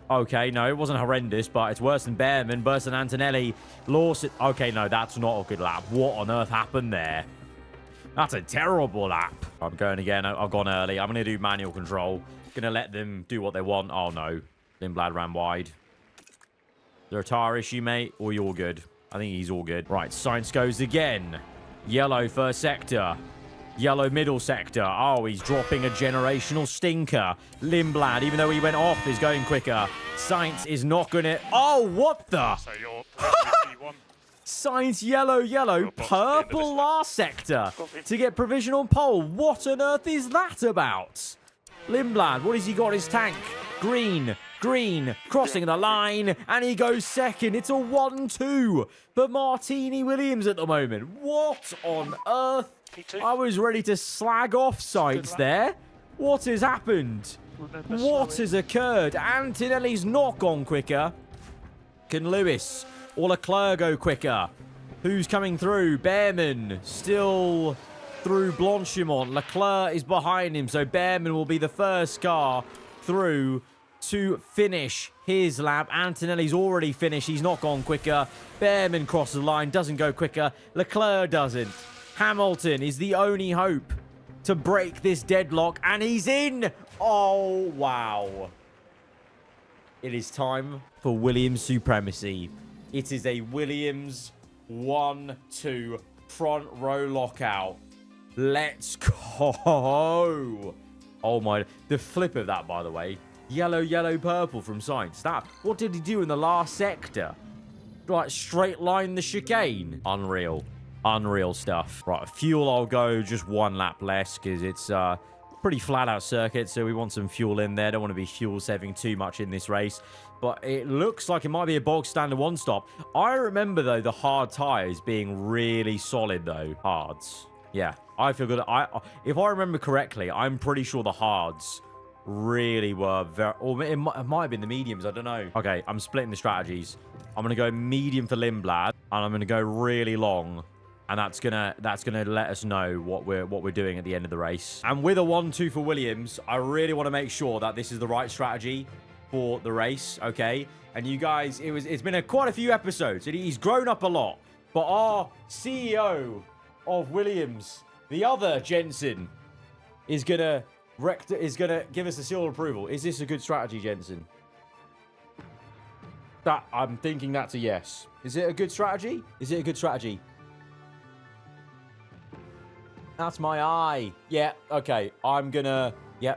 Okay, no, it wasn't horrendous, but it's worse than Behrman, worse than Antonelli. Lawson. Okay, no, that's not a good lap. What on earth happened there? That's a terrible lap. I'm going again. I've gone early. I'm going to do manual control. Going to let them do what they want. Oh, no. Lindblad ran wide. Is there a tyre issue, mate? Or are you all good? I think he's all good. Right, Sainz goes again. Yellow first sector. Yellow middle sector. Oh, he's dropping a generational stinker. Lindblad, even though he went off, is going quicker. Sainz is not going to... Oh, what the... So you're P1. Sainz yellow, purple last sector to get provisional pole. What on earth is that about? Lindblad, what has he got in his tank? Green, crossing the line, and he goes second. It's a 1-2 for Martini Williams at the moment. What on earth? P2. I was ready to slag off Sainz there. What has happened? What has occurred? Antonelli's not gone quicker. Can Lewis or Leclerc go quicker? Who's coming through? Behrman still through Blanchimont. Leclerc is behind him, so Behrman will be the first car through to finish his lap. Antonelli's already finished. He's not gone quicker. Behrman crosses the line, doesn't go quicker. Leclerc doesn't. Hamilton is the only hope to break this deadlock, and he's in. Oh, wow. It is time for Williams supremacy. It is a Williams 1-2 front row lockout. Let's go. Oh, my. The flip of that, by the way. Yellow, purple from Sainz. That. What did he do in the last sector? Like, straight line the chicane. Unreal. Unreal stuff. Right, fuel, I'll go just one lap less because it's pretty flat out circuit, so we want some fuel in there. Don't want to be fuel saving too much in this race, but it looks like it might be a bog standard one stop. I remember, though, the hard tires being really solid, though. Hards. Yeah, I feel good. If I remember correctly, I'm pretty sure the hards really were very... Or it might have been the mediums, I don't know. Okay, I'm splitting the strategies. I'm going to go medium for Lindblad, and I'm going to go really long. And that's gonna let us know what we're doing at the end of the race. And with a 1-2 for Williams, I really want to make sure that this is the right strategy for the race, okay? And you guys, it's been quite a few episodes, and he's grown up a lot. But our CEO of Williams, the other Jensen, is gonna give us a seal of approval. Is this a good strategy, Jensen? I'm thinking that's a yes. Is it a good strategy? Is it a good strategy? That's my eye. Yeah, okay. I'm gonna... Yeah.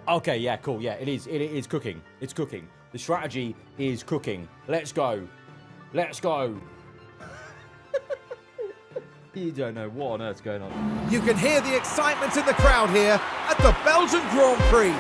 Okay, yeah, cool. Yeah, it is. It is cooking. It's cooking. The strategy is cooking. Let's go. Let's go. You don't know what on earth's going on. You can hear the excitement in the crowd here at the Belgian Grand Prix.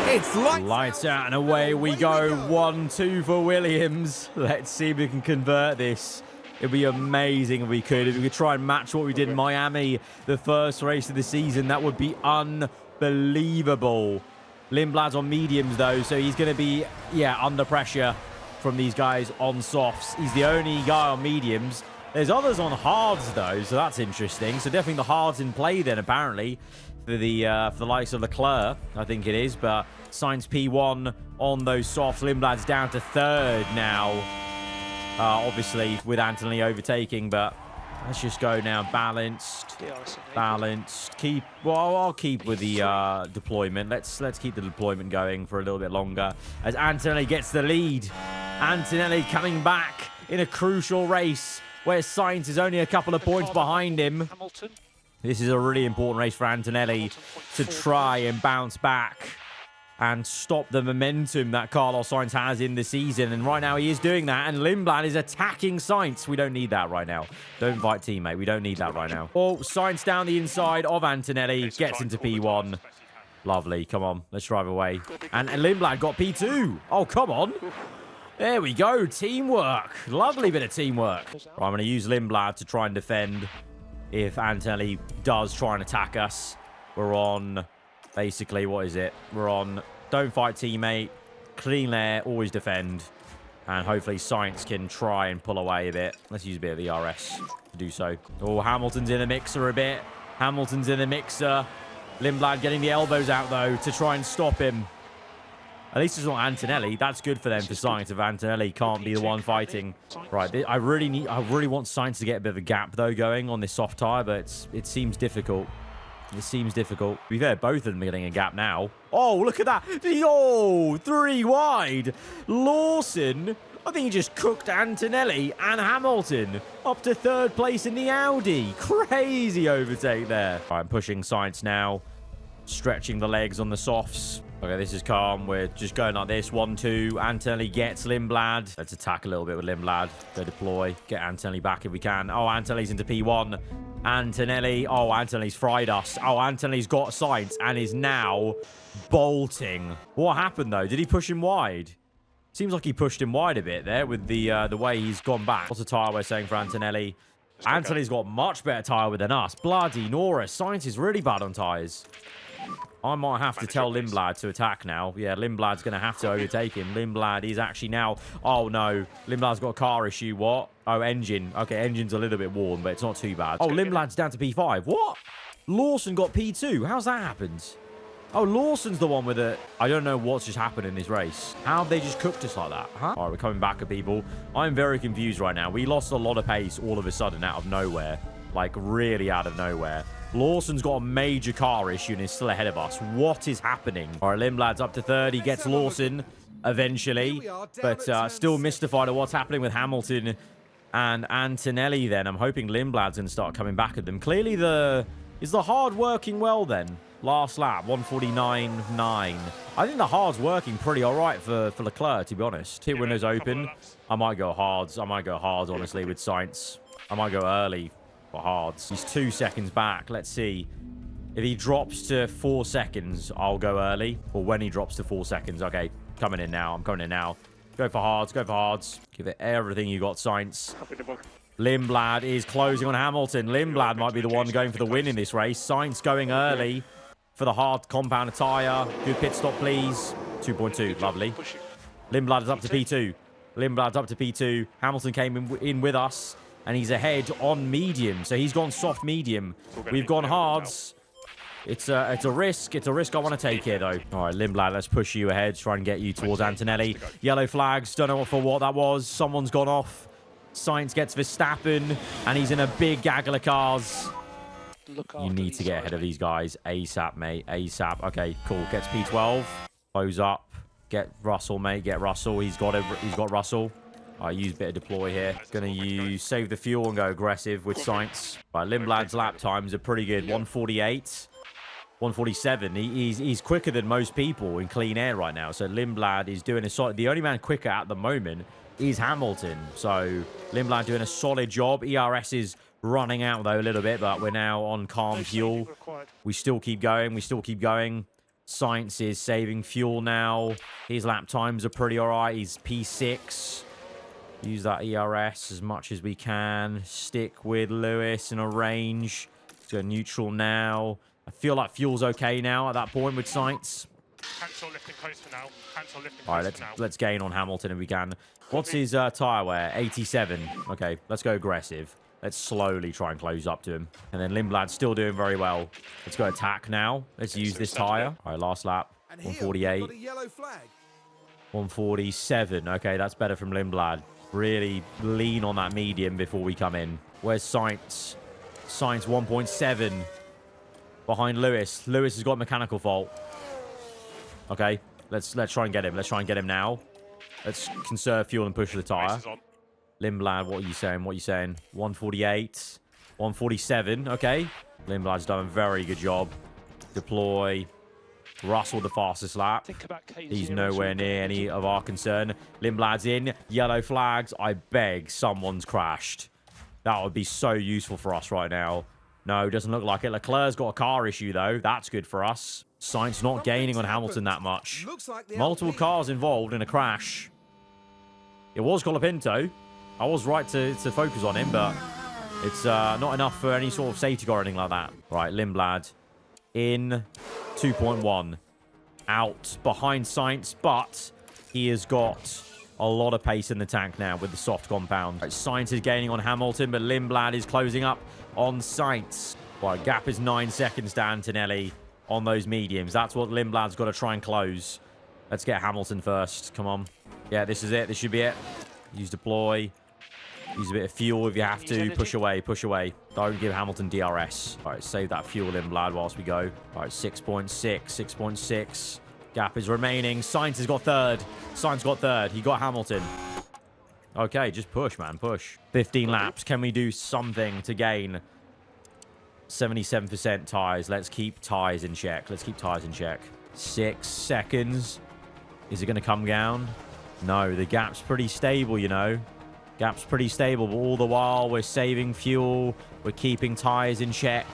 It's Lights out and away we go. 1-2 for Williams. Let's see if we can convert this. It'd be amazing if we could. If we could try and match what we did in Miami, the first race of the season, that would be unbelievable. Lindblad's on mediums, though, so he's going to be, under pressure from these guys on softs. He's the only guy on mediums. There's others on hards, though, so that's interesting. So definitely the hards in play then, apparently, for the likes of Leclerc, I think it is. But Sainz P1 on those softs. Lindblad's down to third now. Obviously, with Anthony overtaking, but let's just go now. Balanced. I'll keep with the deployment. Let's keep the deployment going for a little bit longer as Antonelli gets the lead. Antonelli coming back in a crucial race where Sainz is only a couple of points behind him. Hamilton. This is a really important race for Antonelli to try and bounce back and stop the momentum that Carlos Sainz has in the season. And right now he is doing that. And Lindblad is attacking Sainz. We don't need that right now. Don't fight, teammate. We don't need that right now. Oh, Sainz down the inside of Antonelli. Gets into P1. Lovely. Come on. Let's drive away. And Lindblad got P2. Oh, come on. There we go. Teamwork. Lovely bit of teamwork. Right, I'm going to use Lindblad to try and defend if Antonelli does try and attack us. We're on... Basically, what is it? We're on don't fight, teammate, clean air, always defend. And hopefully Sainz can try and pull away a bit. Let's use a bit of ERS to do so. Oh, Hamilton's in the mixer a bit. Hamilton's in the mixer. Lindblad getting the elbows out, though, to try and stop him. At least it's not Antonelli. That's good for them for Sainz if Antonelli can't be the one fighting. Right, I really want Sainz to get a bit of a gap, though, going on this soft tyre, but it seems difficult. It seems difficult. To be fair, both of them are getting a gap now. Oh, look at that. Oh, 3 wide. Lawson, I think he just cooked Antonelli and Hamilton up to third place in the Audi. Crazy overtake there. Right, I'm pushing Sainz now. Stretching the legs on the softs. Okay, this is calm. We're just going like this. 1-2. Antonelli gets Lindblad. Let's attack a little bit with Lindblad. Go deploy. Get Antonelli back if we can. Oh, Antonelli's into P1. Antonelli. Oh, Antonelli's fried us. Oh, Antonelli's got Sainz and is now bolting. What happened, though? Did he push him wide? Seems like he pushed him wide a bit there with the way he's gone back. What's the tyre we're saying for Antonelli? Antonelli's got much better tyre than us. Bloody Norris. Sainz is really bad on tyres. I might have to tell Lindblad to attack now. Yeah, Lindblad's going to have to overtake him. Lindblad is actually now... Oh, no. Lindblad's got a car issue. What? Oh, engine. Okay, engine's a little bit worn, but it's not too bad. Oh, Lindblad's down to P5. What? Lawson got P2. How's that happened? Oh, Lawson's the one with it. I don't know what's just happened in this race. How have they just cooked us like that? Huh? All right, we're coming back at people. I'm very confused right now. We lost a lot of pace all of a sudden out of nowhere. Like, really out of nowhere. Lawson's got a major car issue and is still ahead of us. What is happening? All right, Lindblad's up to third. He gets Lawson eventually, but still mystified at what's happening with Hamilton and Antonelli then. I'm hoping Lindblad's going to start coming back at them. Clearly, is the hard working well then? Last lap, 149.9. I think the hard's working pretty all right for Leclerc, to be honest. Pit windows open. I might go hards. Honestly, with Sainz. I might go early. Hards. He's 2 seconds back. Let's see. If he drops to 4 seconds, I'll go early. Or when he drops to 4 seconds. Okay, coming in now. I'm coming in now. Go for hards. Go for hards. Give it everything you got, Sainz. Lindblad is closing on Hamilton. Lindblad might be the one going for the win in this race. Sainz going early for the hard compound tyre. Good pit stop, please. 2.2. Lovely. Lindblad is up to P2. Lindblad's up to P2. Hamilton came in with us. And he's ahead on medium. So he's gone soft medium. We've gone hards. It's a risk. It's a risk I want to take here, though. All right, Lindblad, let's push you ahead. Try and get you towards Antonelli. Yellow flags. Don't know for what that was. Someone's gone off. Sainz gets Verstappen. And he's in a big gaggle of cars. You need to get ahead of these guys. ASAP, mate. ASAP. Okay, cool. Gets P12. Close up. Get Russell, mate. Get Russell. He's got Russell. I use a bit of deploy here. Gonna use save the fuel and go aggressive with Sainz. Right, Lindblad's lap times are pretty good. 148, 147. He's quicker than most people in clean air right now. So Lindblad is doing a solid. The only man quicker at the moment is Hamilton. So Lindblad doing a solid job. ERS is running out though a little bit, but we're now on calm fuel. We still keep going. Science is saving fuel now. His lap times are pretty alright. He's P6. Use that ERS as much as we can. Stick with Lewis in a range. Let's go neutral now. I feel like fuel's okay now at that point with Science. Cancel lifting close for now. Cancel lifting All right, close for now. let's gain on Hamilton if we can. What's his tire wear? 87. Okay, let's go aggressive. Let's slowly try and close up to him. And then Lindblad's still doing very well. Let's go attack now. Let's use this tire. All right, last lap. And here, 148. we've got a yellow flag. 147. Okay, that's better from Lindblad. Really lean on that medium before we come in. Where's Science? Science 1.7. Behind Lewis. Lewis has got a mechanical fault. Okay, let's try and get him. Let's try and get him now. Let's conserve fuel and push the tire. Race is on. Lindblad, what are you saying? What are you saying? 148. 147. Okay. Lindblad's done a very good job. Deploy. Russell the fastest lap. Think about K0. He's nowhere near any of our concern. Lindblad's in. Yellow flags. I beg someone's crashed. That would be so useful for us right now. No, doesn't look like it. Leclerc's got a car issue, though. That's good for us. Sainz not gaining on Hamilton that much. Looks like the Multiple Alpine. cars involved in a crash. It was Colapinto. I was right to focus on him, but it's not enough for any sort of safety car or anything like that. Right, Lindblad in 2.1. Out behind Sainz, but he has got a lot of pace in the tank now with the soft compound. Right, Sainz is gaining on Hamilton, but Lindblad is closing up on Sainz. Right, gap is 9 seconds to Antonelli on those mediums. That's what Lindblad's got to try and close. Let's get Hamilton first. Come on. Yeah, this is it. This should be it. Use deploy. Use a bit of fuel if you have to. Push away. Push away. Don't give Hamilton DRS. All right, save that fuel, Lindblad, whilst we go. All right, 6.6. 6.6. Gap is remaining. Sainz has got third. Sainz got third. He got Hamilton. Okay, just push, man. Push. 15 laps. Can we do something to gain 77% tires? Let's keep tires in check. Let's keep tires in check. 6 seconds. Is it going to come down? No, the gap's pretty stable, you know. Gap's pretty stable, but all the while we're saving fuel. We're keeping tires in check.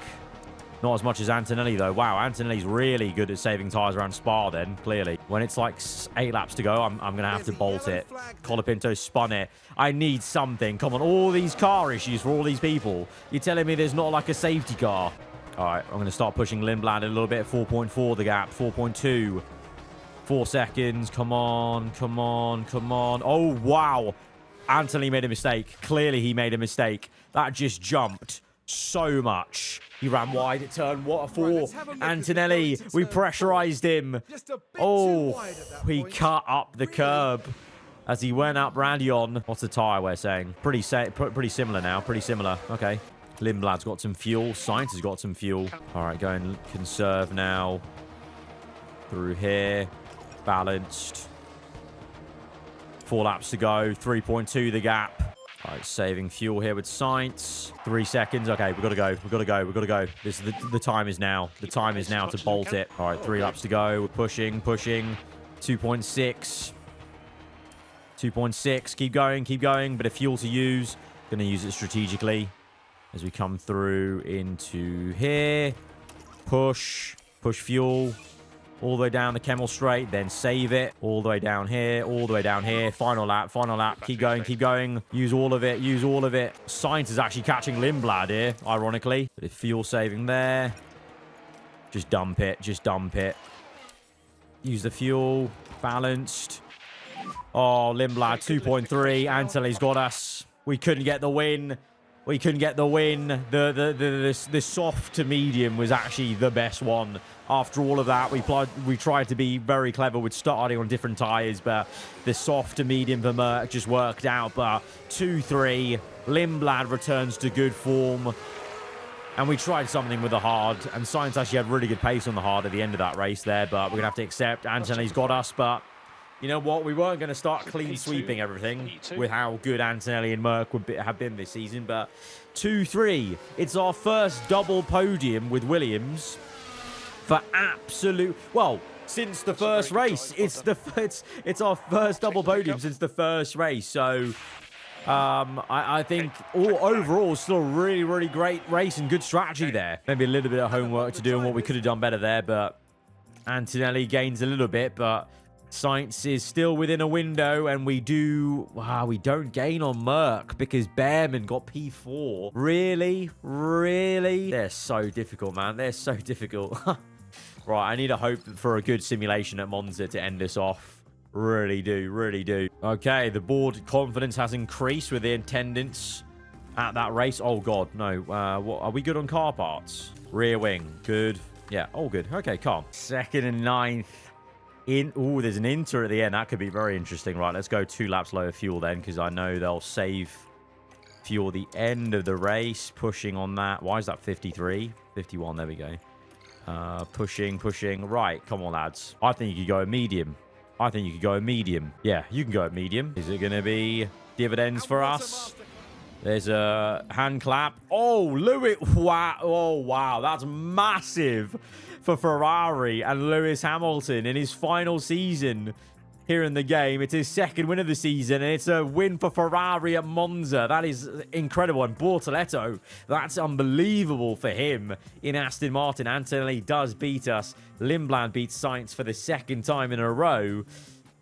Not as much as Antonelli, though. Wow, Antonelli's really good at saving tires around Spa, then, clearly. When it's like 8 laps to go, I'm going to have to bolt it. Colapinto spun it. I need something. Come on, all these car issues for all these people. You're telling me there's not like a safety car? All right, I'm going to start pushing Lindblad a little bit. 4.4 the gap. 4.2. 4 seconds. Come on, come on, come on. Oh, wow. Anthony made a mistake. Clearly, he made a mistake. That just jumped so much. He ran wide at turn, what a four. Antonelli, we pressurized him. Oh, he cut up the curb as he went up Radion. What's the tire we're saying? Pretty similar now. Pretty similar. Okay. Lindblad's got some fuel. Sainz has got some fuel. All right, go and conserve now. Through here. Balanced. 4 laps to go. 3.2 the gap. All right, saving fuel here with Sainz. 3 seconds. Okay, we've got to go. We've got to go. We've got to go. This is the time is now. The time is now to bolt it. All right, 3 laps to go. We're pushing, pushing. 2.6. 2.6. Keep going, keep going. Bit of fuel to use. Going to use it strategically as we come through into here. Push. Push fuel. All the way down the Kemmel Straight, then save it. All the way down here, all the way down here. Final lap, final lap. Keep going, keep going. Use all of it, use all of it. Sainz is actually catching Lindblad here, ironically. Bit of fuel saving there. Just dump it, just dump it. Use the fuel. Balanced. Oh, Lindblad, 2.3. Anthony's got us. We couldn't get the win. We couldn't get the win. The soft to medium was actually the best one. After all of that, we tried to be very clever with starting on different tyres, but the soft to medium for Merc just worked out. But 2-3, Lindblad returns to good form. And we tried something with the hard, and Sainz actually had really good pace on the hard at the end of that race there, but we're going to have to accept Anthony's got us, but you know what? We weren't going to start clean sweeping everything with how good Antonelli and Merc have been this season. But 2-3. It's our first double podium with Williams for absolute... Well, since the first race. It's our first double podium since the first race. So I think overall still a really, really great race and good strategy there. Maybe a little bit of homework to do and what we could have done better there, but Antonelli gains a little bit, but Sainz is still within a window, and we don't gain on Merck because Behrman got P4. Really? They're so difficult, man. They're so difficult. Right, I need a hope for a good simulation at Monza to end this off. Really do. Okay, the board confidence has increased with the attendance at that race. Oh, God, no. What, are we good on car parts? Rear wing, good. Yeah, all good. Okay, calm. 2nd and 9th. There's an Inter at the end. That could be very interesting. Right, let's go 2 laps lower fuel then, because I know they'll save fuel at the end of the race. Pushing on that. Why is that 53? 51, there we go. Pushing. Right, come on, lads. I think you could go medium. Yeah, you can go at medium. Is it going to be dividends for us? There's a hand clap. Oh, Lewis. Wow. Oh, wow. That's massive for Ferrari and Lewis Hamilton in his final season here in the game. It's his 2nd win of the season, and it's a win for Ferrari at Monza. That is incredible. And Bortoletto, that's unbelievable for him in Aston Martin. Antonelli does beat us. Lindblad beats Sainz for the 2nd time in a row.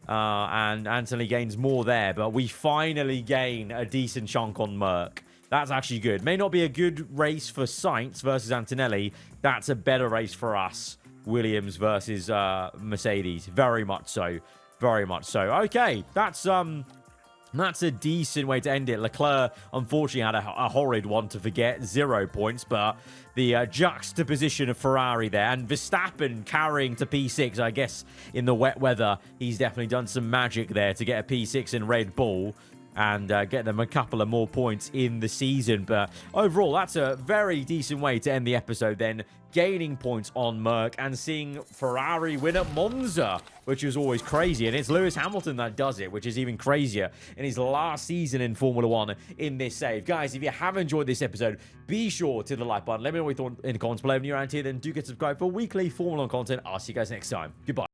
And Antonelli gains more there, but we finally gain a decent chunk on Merck. That's actually good. May not be a good race for Sainz versus Antonelli. That's a better race for us. Williams versus Mercedes. Very much so. Okay, that's a decent way to end it. Leclerc, unfortunately, had a horrid one to forget. 0 points, but the juxtaposition of Ferrari there. And Verstappen carrying to P6, I guess, in the wet weather. He's definitely done some magic there to get a P6 in Red Bull and get them a couple of more points in the season. But overall, that's a very decent way to end the episode then. Gaining points on Merck and seeing Ferrari win at Monza, which is always crazy. And it's Lewis Hamilton that does it, which is even crazier in his last season in Formula 1 in this save. Guys, if you have enjoyed this episode, be sure to hit the like button. Let me know what you thought in the comments below. If you're around here, then do get subscribed for weekly Formula 1 content. I'll see you guys next time. Goodbye.